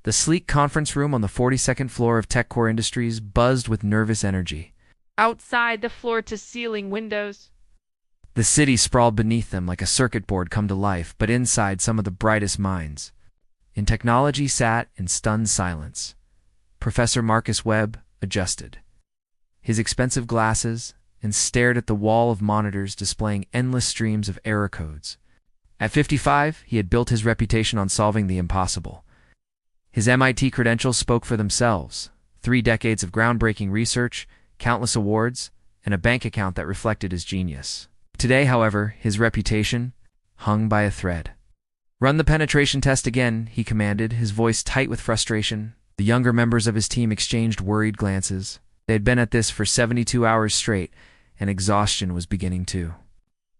The sleek conference room on the 42nd floor of TechCore Industries buzzed with nervous energy. Outside, the floor-to-ceiling windows. The city sprawled beneath them like a circuit board come to life, but inside some of the brightest minds. In technology sat in stunned silence. Professor Marcus Webb adjusted his expensive glasses and stared at the wall of monitors displaying endless streams of error codes. At 55, he had built his reputation on solving the impossible. His MIT credentials spoke for themselves: 3 decades of groundbreaking research, countless awards, and a bank account that reflected his genius. Today, however, his reputation hung by a thread. "Run the penetration test again," he commanded, his voice tight with frustration. The younger members of his team exchanged worried glances. They had been at this for 72 hours straight, and exhaustion was beginning too.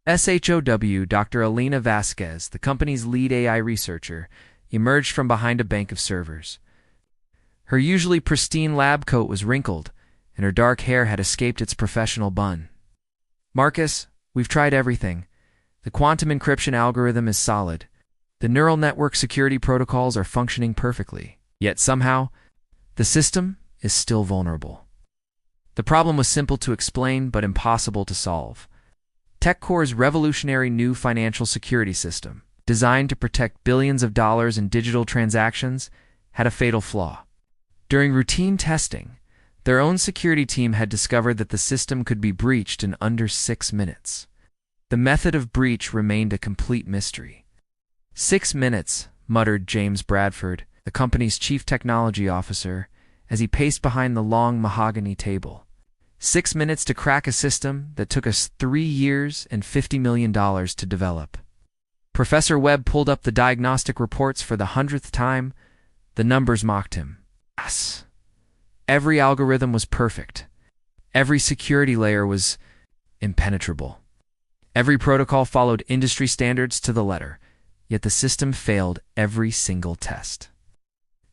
SHOW, Dr. Alina Vasquez, the company's lead AI researcher, emerged from behind a bank of servers. Her usually pristine lab coat was wrinkled, and her dark hair had escaped its professional bun. "Marcus, we've tried everything. The quantum encryption algorithm is solid. The neural network security protocols are functioning perfectly. Yet somehow, the system is still vulnerable." The problem was simple to explain, but impossible to solve. TechCore's revolutionary new financial security system, designed to protect billions of dollars in digital transactions, had a fatal flaw. During routine testing, their own security team had discovered that the system could be breached in under 6 minutes. The method of breach remained a complete mystery. 6 minutes, muttered James Bradford, the company's chief technology officer, as he paced behind the long mahogany table. 6 minutes to crack a system that took us 3 years and $50 million to develop. Professor Webb pulled up the diagnostic reports for the 100th time. The numbers mocked him. Yes. Every algorithm was perfect. Every security layer was impenetrable. Every protocol followed industry standards to the letter, yet the system failed every single test.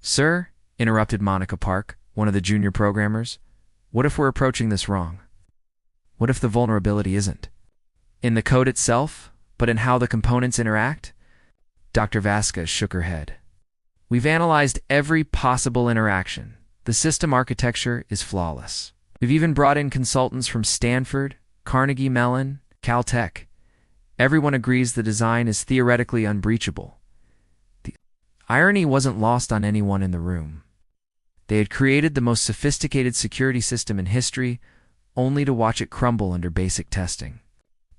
"Sir," interrupted Monica Park, one of the junior programmers, "what if we're approaching this wrong? What if the vulnerability isn't in the code itself, but in how the components interact?" Dr. Vasquez shook her head. "We've analyzed every possible interaction. The system architecture is flawless. We've even brought in consultants from Stanford, Carnegie Mellon, Caltech. Everyone agrees the design is theoretically unbreachable." The irony wasn't lost on anyone in the room. They had created the most sophisticated security system in history, only to watch it crumble under basic testing.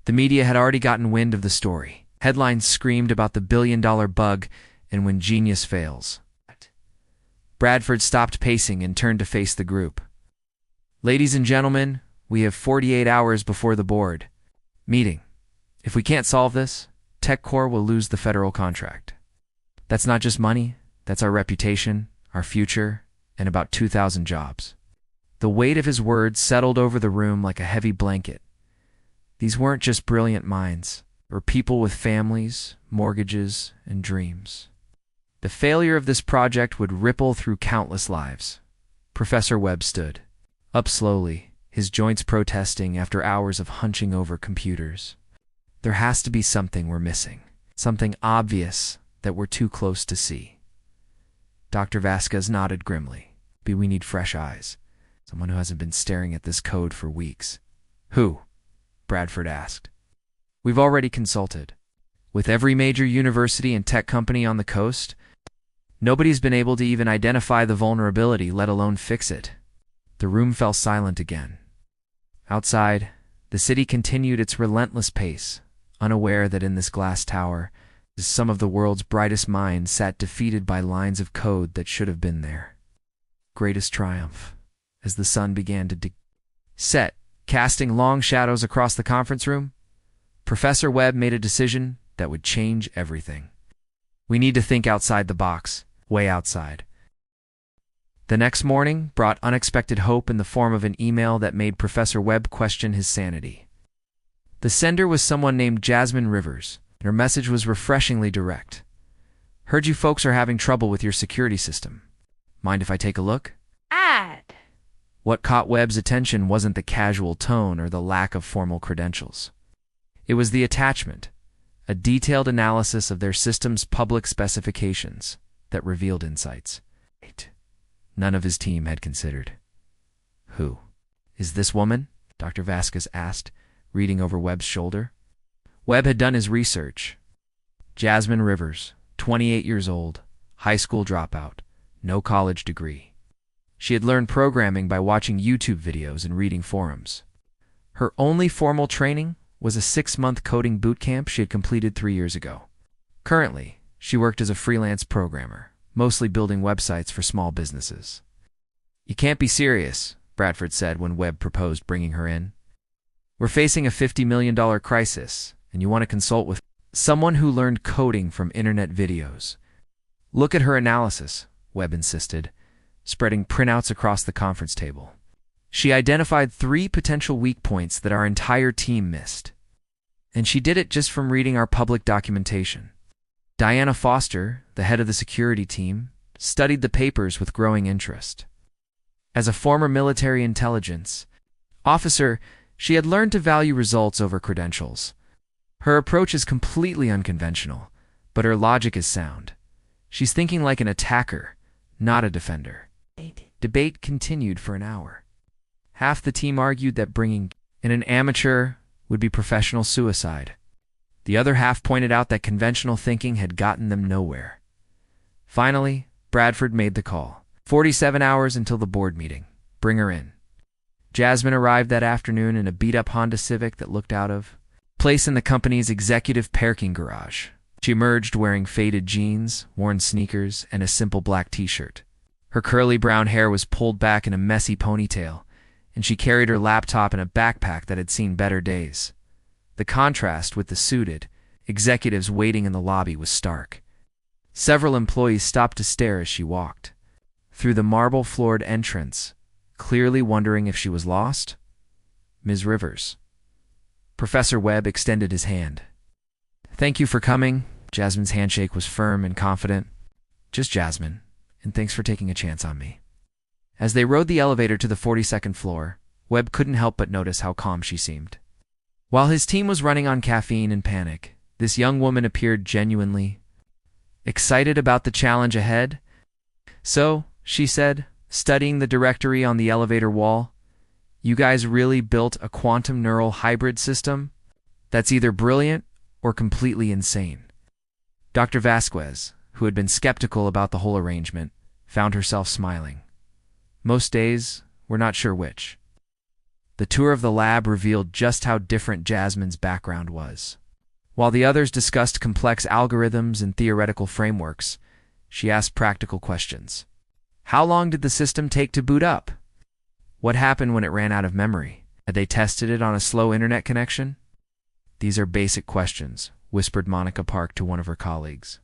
The media had already gotten wind of the story. Headlines screamed about the billion-dollar bug and when genius fails. Bradford stopped pacing and turned to face the group. "Ladies and gentlemen, we have 48 hours before the board meeting. If we can't solve this, TechCore will lose the federal contract. That's not just money, that's our reputation, our future, and about 2,000 jobs." The weight of his words settled over the room like a heavy blanket. These weren't just brilliant minds, or people with families, mortgages, and dreams. The failure of this project would ripple through countless lives. Professor Webb stood up slowly, his joints protesting after hours of hunching over computers. "There has to be something we're missing, something obvious that we're too close to see." Dr. Vasquez nodded grimly. "We need fresh eyes, someone who hasn't been staring at this code for weeks." "Who?" Bradford asked. "We've already consulted with every major university and tech company on the coast. Nobody's been able to even identify the vulnerability, let alone fix it." The room fell silent again. Outside, the city continued its relentless pace, unaware that in this glass tower, some of the world's brightest minds sat defeated by lines of code that should have been there. Greatest triumph, as the sun began to set, casting long shadows across the conference room, Professor Webb made a decision that would change everything. "We need to think outside the box, way outside." The next morning brought unexpected hope in the form of an email that made Professor Webb question his sanity. The sender was someone named Jasmine Rivers, and her message was refreshingly direct. "Heard you folks are having trouble with your security system. Mind if I take a look?" Add. What caught Webb's attention wasn't the casual tone or the lack of formal credentials. It was the attachment, a detailed analysis of their system's public specifications that revealed insights. none of his team had considered. Who is this woman? Dr. Vasquez asked, reading over Webb's shoulder. Webb had done his research. Jasmine Rivers, 28 years old, high school dropout, no college degree. She had learned programming by watching YouTube videos and reading forums. Her only formal training was a 6-month coding boot camp she had completed 3 years ago. Currently, she worked as a freelance programmer, mostly building websites for small businesses. "You can't be serious," Bradford said when Webb proposed bringing her in. "We're facing a $50 million crisis, and you want to consult with someone who learned coding from internet videos." "Look at her analysis," Webb insisted, spreading printouts across the conference table. She identified 3 potential weak points that our entire team missed. And she did it just from reading our public documentation. Diana Foster, the head of the security team, studied the papers with growing interest. As a former military intelligence officer, she had learned to value results over credentials. Her approach is completely unconventional, but her logic is sound. She's thinking like an attacker, not a defender. Debate continued for an hour. Half the team argued that bringing in an amateur would be professional suicide. The other half pointed out that conventional thinking had gotten them nowhere. Finally, Bradford made the call. 47 hours until the board meeting. Bring her in. Jasmine arrived that afternoon in a beat-up Honda Civic that looked out of place in the company's executive parking garage. She emerged wearing faded jeans, worn sneakers, and a simple black t-shirt. Her curly brown hair was pulled back in a messy ponytail, and she carried her laptop in a backpack that had seen better days. The contrast with the suited executives waiting in the lobby was stark. Several employees stopped to stare as she walked through the marble-floored entrance, clearly wondering if she was lost. "Ms. Rivers." Professor Webb extended his hand. "Thank you for coming." Jasmine's handshake was firm and confident. "Just Jasmine, and thanks for taking a chance on me." As they rode the elevator to the 42nd floor, Webb couldn't help but notice how calm she seemed. While his team was running on caffeine and panic, this young woman appeared genuinely excited about the challenge ahead. "So," she said, studying the directory on the elevator wall, "you guys really built a quantum neural hybrid system? That's either brilliant or completely insane." Dr. Vasquez, who had been skeptical about the whole arrangement, found herself smiling. Most days, we're not sure which. The tour of the lab revealed just how different Jasmine's background was. While the others discussed complex algorithms and theoretical frameworks, she asked practical questions. How long did the system take to boot up? What happened when it ran out of memory? Had they tested it on a slow internet connection? "These are basic questions," whispered Monica Park to one of her colleagues.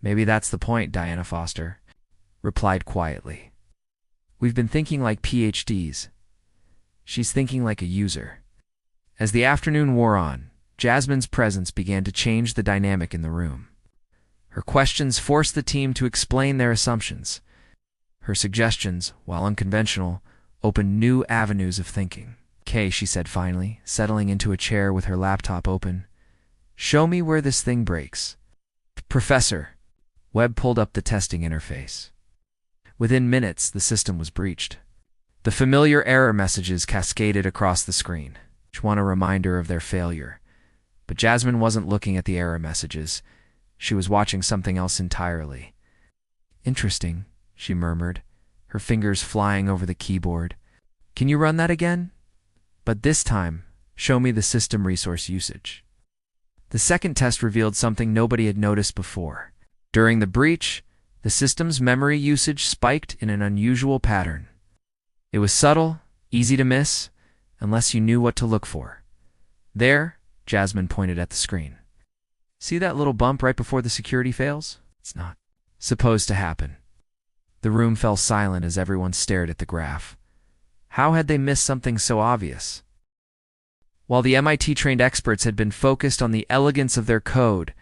"Maybe that's the point," Diana Foster replied quietly. "We've been thinking like PhDs. She's thinking like a user." As the afternoon wore on, Jasmine's presence began to change the dynamic in the room. Her questions forced the team to explain their assumptions. Her suggestions, while unconventional, opened new avenues of thinking. "Okay," she said finally, settling into a chair with her laptop open. "Show me where this thing breaks." "Professor." Webb pulled up the testing interface. Within minutes, the system was breached. The familiar error messages cascaded across the screen, each one a reminder of their failure. But Jasmine wasn't looking at the error messages. She was watching something else entirely. "Interesting," she murmured, her fingers flying over the keyboard. "Can you run that again? But this time, show me the system resource usage." The second test revealed something nobody had noticed before. During the breach, the system's memory usage spiked in an unusual pattern. It was subtle, easy to miss, unless you knew what to look for. "There," Jasmine pointed at the screen. "See that little bump right before the security fails? It's not supposed to happen." The room fell silent as everyone stared at the graph. How had they missed something so obvious? While the MIT-trained experts had been focused on the elegance of their code,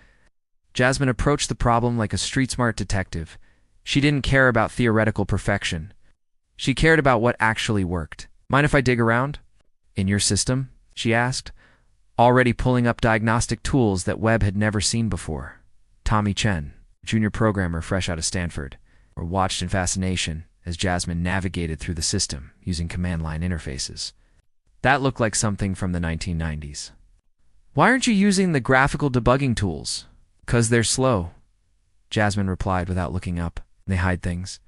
Jasmine approached the problem like a street-smart detective. She didn't care about theoretical perfection. She cared about what actually worked. "Mind if I dig around?" "In your system?" she asked, already pulling up diagnostic tools that Webb had never seen before. Tommy Chen, junior programmer fresh out of Stanford, watched in fascination as Jasmine navigated through the system using command line interfaces. That looked like something from the 1990s. "Why aren't you using the graphical debugging tools?" "'Cause they're slow," Jasmine replied without looking up. "They hide things.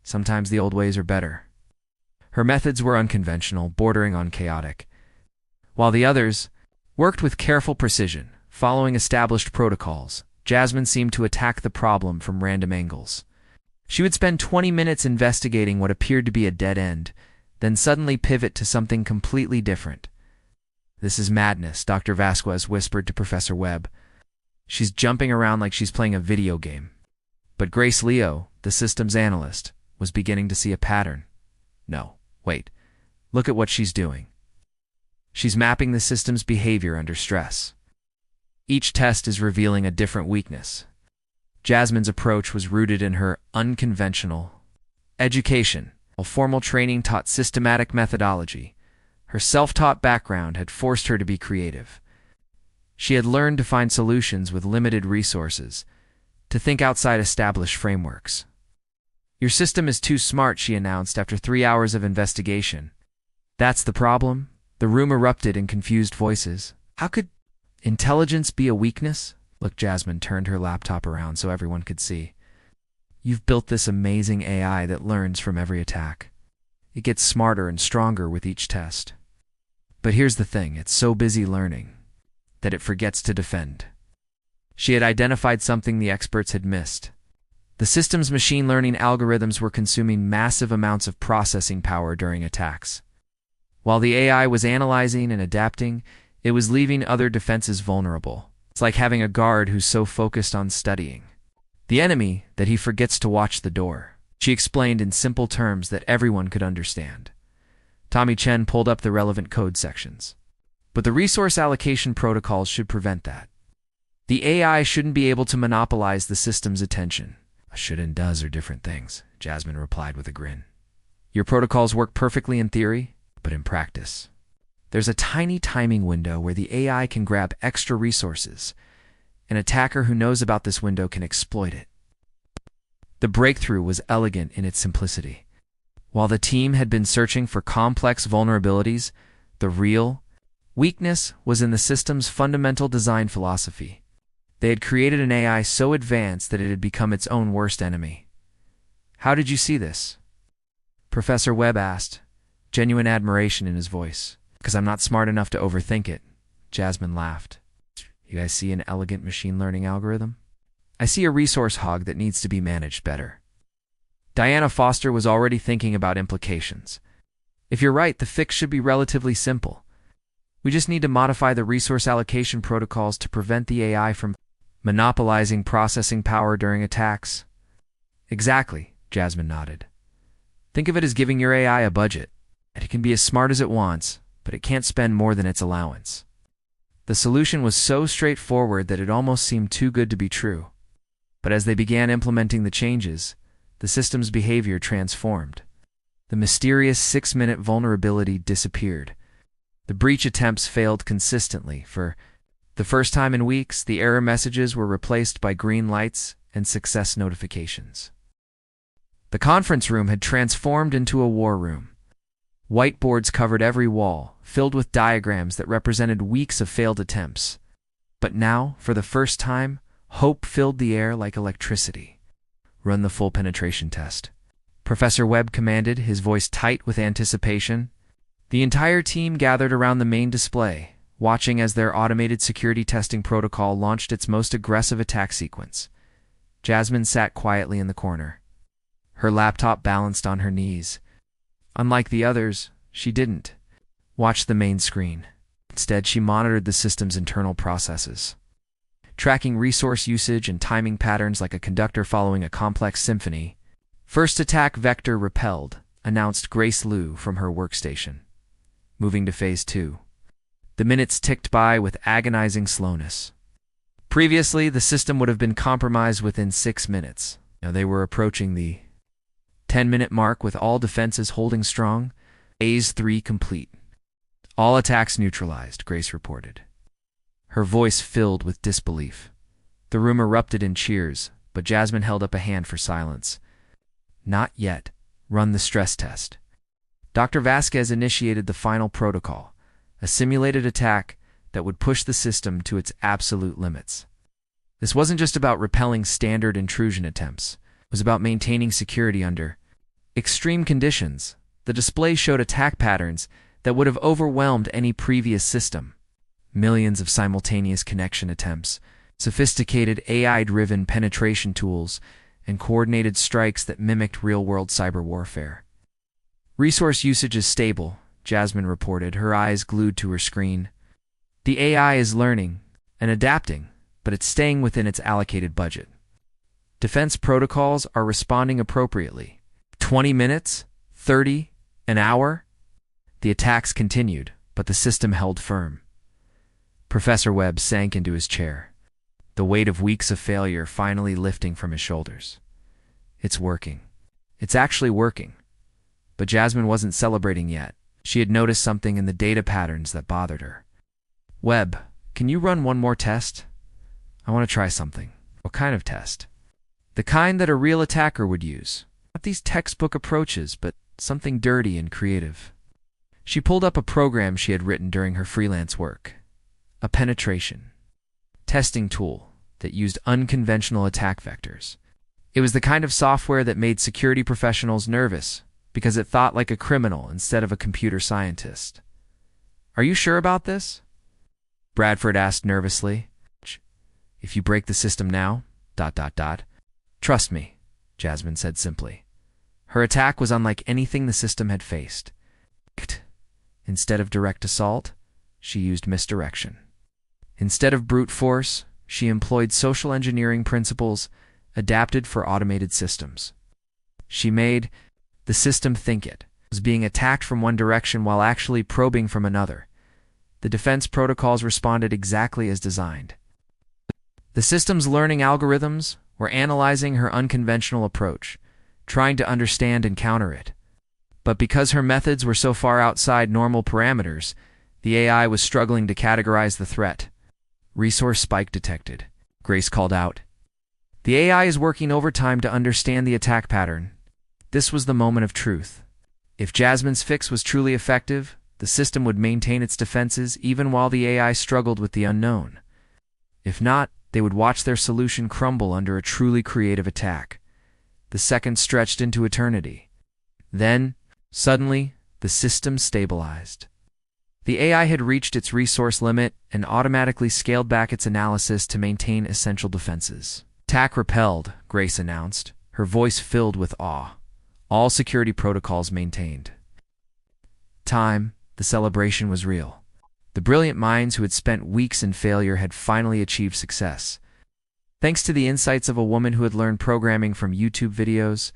Sometimes the old ways are better." Her methods were unconventional, bordering on chaotic, while the others worked with careful precision, following established protocols. Jasmine seemed to attack the problem from random angles. She would spend 20 minutes investigating what appeared to be a dead end, then suddenly pivot to something completely different. "This is madness," Dr. Vasquez whispered to Professor Webb. "She's jumping around like she's playing a video game." But Grace Leo, the systems analyst, was beginning to see a pattern. "No, wait. Look at what she's doing. She's mapping the system's behavior under stress. Each test is revealing a different weakness." Jasmine's approach was rooted in her unconventional education. While formal training taught systematic methodology, her self-taught background had forced her to be creative. She had learned to find solutions with limited resources, to think outside established frameworks. "Your system is too smart," she announced after 3 hours of investigation. "That's the problem?" The room erupted in confused voices. "How could intelligence be a weakness?" Look, Jasmine turned her laptop around so everyone could see. "You've built this amazing AI that learns from every attack. It gets smarter and stronger with each test. But here's the thing, it's so busy learning that it forgets to defend." She had identified something the experts had missed. The system's machine learning algorithms were consuming massive amounts of processing power during attacks. While the AI was analyzing and adapting, it was leaving other defenses vulnerable. It's like having a guard who's so focused on studying the enemy that he forgets to watch the door. She explained in simple terms that everyone could understand. Tommy Chen pulled up the relevant code sections. But the resource allocation protocols should prevent that. The AI shouldn't be able to monopolize the system's attention. "A should and does are different things," Jasmine replied with a grin. "Your protocols work perfectly in theory, but in practice, there's a tiny timing window where the AI can grab extra resources. An attacker who knows about this window can exploit it." The breakthrough was elegant in its simplicity. While the team had been searching for complex vulnerabilities, the real weakness was in the system's fundamental design philosophy. They had created an AI so advanced that it had become its own worst enemy. "How did you see this?" Professor Webb asked, genuine admiration in his voice. "'Cause I'm not smart enough to overthink it," Jasmine laughed. "You guys see an elegant machine learning algorithm? I see a resource hog that needs to be managed better." Diana Foster was already thinking about implications. "If you're right, the fix should be relatively simple. We just need to modify the resource allocation protocols to prevent the AI from monopolizing processing power during attacks." "Exactly," Jasmine nodded. "Think of it as giving your AI a budget. It can be as smart as it wants, but it can't spend more than its allowance." The solution was so straightforward that it almost seemed too good to be true. But as they began implementing the changes, the system's behavior transformed. The mysterious 6-minute vulnerability disappeared. The breach attempts failed consistently. For the first time in weeks, the error messages were replaced by green lights and success notifications. The conference room had transformed into a war room. Whiteboards covered every wall, filled with diagrams that represented weeks of failed attempts. But now, for the first time, hope filled the air like electricity. "Run the full penetration test," Professor Webb commanded, his voice tight with anticipation. The entire team gathered around the main display, watching as their automated security testing protocol launched its most aggressive attack sequence. Jasmine sat quietly in the corner, her laptop balanced on her knees. Unlike the others, she didn't watch the main screen. Instead, she monitored the system's internal processes, tracking resource usage and timing patterns like a conductor following a complex symphony. "First attack vector repelled," announced Grace Liu from her workstation. Moving to Phase 2. The minutes ticked by with agonizing slowness. Previously, the system would have been compromised within 6 minutes. Now they were approaching the 10-minute mark with all defenses holding strong. Phase 3 complete. "All attacks neutralized," Grace reported, her voice filled with disbelief. The room erupted in cheers, but Jasmine held up a hand for silence. "Not yet," Run the stress test. Dr. Vasquez initiated the final protocol, a simulated attack that would push the system to its absolute limits. This wasn't just about repelling standard intrusion attempts. It was about maintaining security under extreme conditions. The display showed attack patterns that would have overwhelmed any previous system. Millions of simultaneous connection attempts, sophisticated AI-driven penetration tools, and coordinated strikes that mimicked real-world cyber warfare. Resource usage is stable, Jasmine reported, her eyes glued to her screen. The AI is learning and adapting, but it's staying within its allocated budget. Defense protocols are responding appropriately. 20 minutes? 30? An hour? The attacks continued, but the system held firm. Professor Webb sank into his chair, the weight of weeks of failure finally lifting from his shoulders. It's working. It's actually working. But Jasmine wasn't celebrating yet. She had noticed something in the data patterns that bothered her. Webb, can you run one more test? I want to try something. What kind of test? The kind that a real attacker would use. Not these textbook approaches, but something dirty and creative. She pulled up a program she had written during her freelance work. A penetration testing tool that used unconventional attack vectors. It was the kind of software that made security professionals nervous because it thought like a criminal instead of a computer scientist. Are you sure about this? Bradford asked nervously. If you break the system now, ... Trust me, Jasmine said simply. Her attack was unlike anything the system had faced. Instead of direct assault, she used misdirection. Instead of brute force, she employed social engineering principles adapted for automated systems. She made the system think it was being attacked from one direction while actually probing from another. The defense protocols responded exactly as designed. The system's learning algorithms were analyzing her unconventional approach, trying to understand and counter it. But because her methods were so far outside normal parameters, the AI was struggling to categorize the threat. Resource spike detected, Grace called out. The AI is working overtime to understand the attack pattern. This was the moment of truth. If Jasmine's fix was truly effective, the system would maintain its defenses even while the AI struggled with the unknown. If not, they would watch their solution crumble under a truly creative attack. The seconds stretched into eternity. Then, suddenly, the system stabilized. The AI had reached its resource limit and automatically scaled back its analysis to maintain essential defenses. Attack repelled, Grace announced, her voice filled with awe. All security protocols maintained. Time, the celebration was real. The brilliant minds who had spent weeks in failure had finally achieved success. Thanks to the insights of a woman who had learned programming from YouTube videos.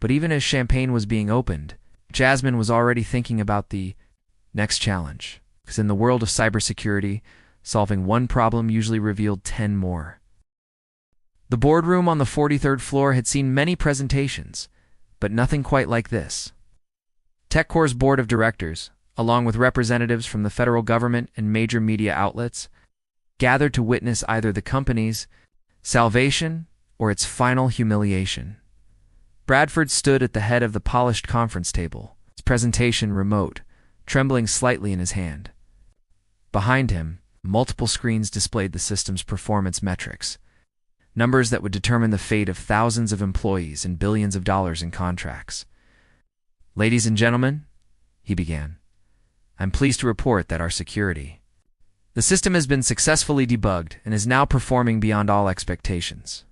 But even as champagne was being opened, Jasmine was already thinking about the next challenge. Because in the world of cybersecurity, solving one problem usually revealed 10 more. The boardroom on the 43rd floor had seen many presentations, but nothing quite like this. TechCore's board of directors, along with representatives from the federal government and major media outlets, gathered to witness either the company's salvation or its final humiliation. Bradford stood at the head of the polished conference table, his presentation remote, trembling slightly in his hand. Behind him, multiple screens displayed the system's performance metrics, numbers that would determine the fate of thousands of employees and billions of dollars in contracts. Ladies and gentlemen, he began, I'm pleased to report that the system has been successfully debugged and is now performing beyond all expectations.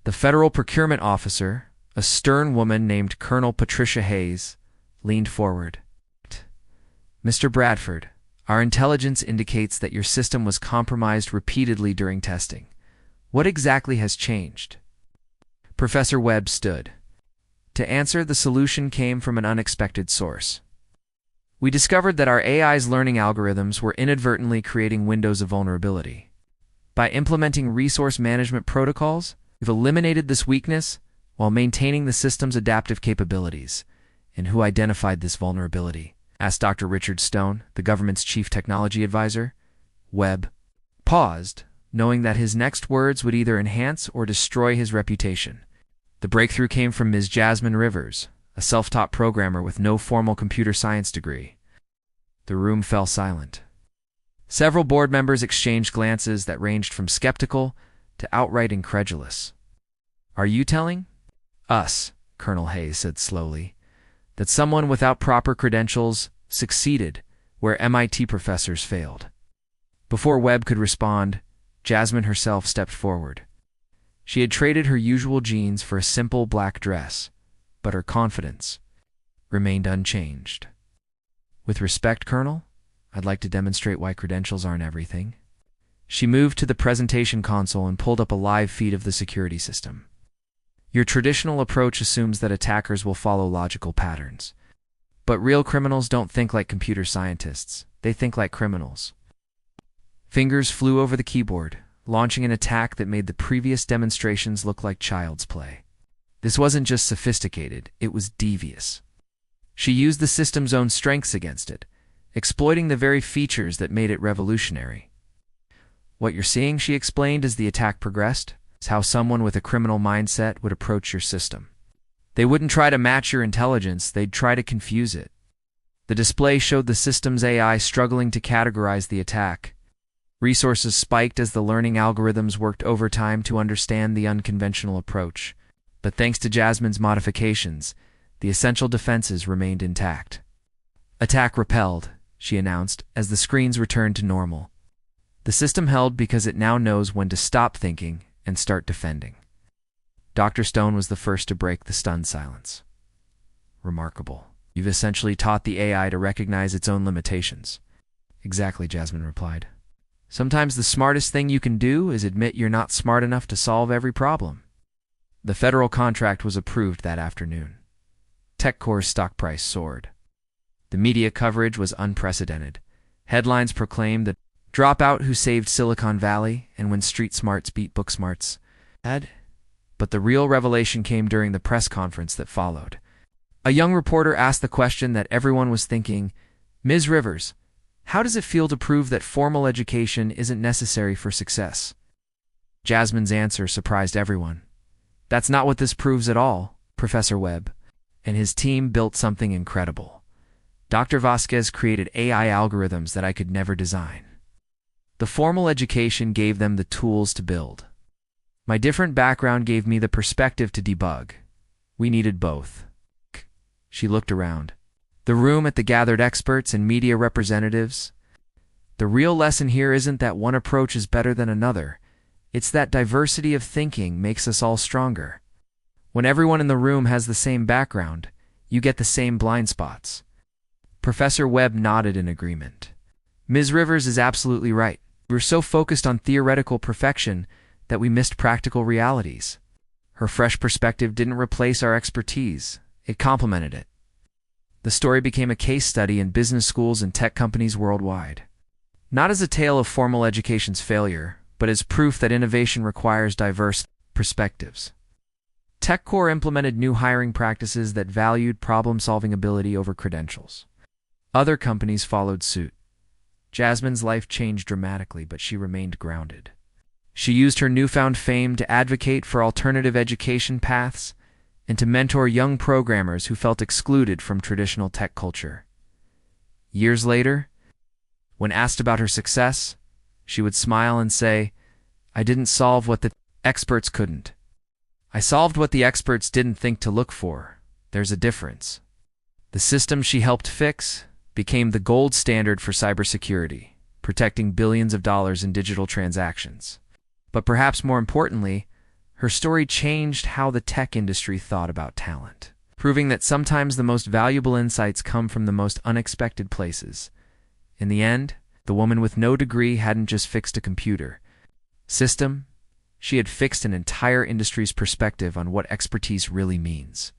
The federal procurement officer, a stern woman named Colonel Patricia Hayes, leaned forward. Mr. Bradford, our intelligence indicates that your system was compromised repeatedly during testing. What exactly has changed? Professor Webb stood. To answer, the solution came from an unexpected source. We discovered that our AI's learning algorithms were inadvertently creating windows of vulnerability. By implementing resource management protocols, we've eliminated this weakness while maintaining the system's adaptive capabilities. And who identified this vulnerability? Asked Dr. Richard Stone, the government's chief technology advisor. Webb paused, knowing that his next words would either enhance or destroy his reputation. The breakthrough came from Ms. Jasmine Rivers, a self-taught programmer with no formal computer science degree. The room fell silent. Several board members exchanged glances that ranged from skeptical to outright incredulous. "Are you telling us," Colonel Hayes said slowly, "that someone without proper credentials succeeded where MIT professors failed?" Before Webb could respond, Jasmine herself stepped forward. She had traded her usual jeans for a simple black dress, but her confidence remained unchanged. "With respect, Colonel, I'd like to demonstrate why credentials aren't everything." She moved to the presentation console and pulled up a live feed of the security system. "Your traditional approach assumes that attackers will follow logical patterns. But real criminals don't think like computer scientists. They think like criminals." Fingers flew over the keyboard, launching an attack that made the previous demonstrations look like child's play. This wasn't just sophisticated, it was devious. She used the system's own strengths against it, exploiting the very features that made it revolutionary. "What you're seeing," she explained as the attack progressed, "is how someone with a criminal mindset would approach your system. They wouldn't try to match your intelligence, they'd try to confuse it." The display showed the system's AI struggling to categorize the attack. Resources spiked as the learning algorithms worked overtime to understand the unconventional approach. But thanks to Jasmine's modifications, the essential defenses remained intact. "Attack repelled," she announced as the screens returned to normal. The system held because it now knows when to stop thinking and start defending. Dr. Stone was the first to break the stunned silence. "Remarkable. You've essentially taught the AI to recognize its own limitations." "Exactly," Jasmine replied. "Sometimes the smartest thing you can do is admit you're not smart enough to solve every problem." The federal contract was approved that afternoon. TechCore's stock price soared. The media coverage was unprecedented. Headlines proclaimed the dropout who saved Silicon Valley and when street smarts beat book smarts. But the real revelation came during the press conference that followed. A young reporter asked the question that everyone was thinking, "Ms. Rivers, how does it feel to prove that formal education isn't necessary for success?" Jasmine's answer surprised everyone. "That's not what this proves at all, Professor Webb." And his team built something incredible. Dr. Vasquez created AI algorithms that I could never design. The formal education gave them the tools to build. My different background gave me the perspective to debug. We needed both. She looked around. The room at the gathered experts and media representatives. The real lesson here isn't that one approach is better than another. It's that diversity of thinking makes us all stronger. When everyone in the room has the same background, you get the same blind spots. Professor Webb nodded in agreement. "Ms. Rivers is absolutely right. We're so focused on theoretical perfection that we missed practical realities." Her fresh perspective didn't replace our expertise. It complemented it. The story became a case study in business schools and tech companies worldwide. Not as a tale of formal education's failure, but as proof that innovation requires diverse perspectives. TechCore implemented new hiring practices that valued problem-solving ability over credentials. Other companies followed suit. Jasmine's life changed dramatically, but she remained grounded. She used her newfound fame to advocate for alternative education paths and to mentor young programmers who felt excluded from traditional tech culture. Years later, when asked about her success, she would smile and say, "I didn't solve what the experts couldn't. I solved what the experts didn't think to look for. There's a difference." The system she helped fix became the gold standard for cybersecurity, protecting billions of dollars in digital transactions. But perhaps more importantly, her story changed how the tech industry thought about talent, proving that sometimes the most valuable insights come from the most unexpected places. In the end, the woman with no degree hadn't just fixed a computer system, she had fixed an entire industry's perspective on what expertise really means.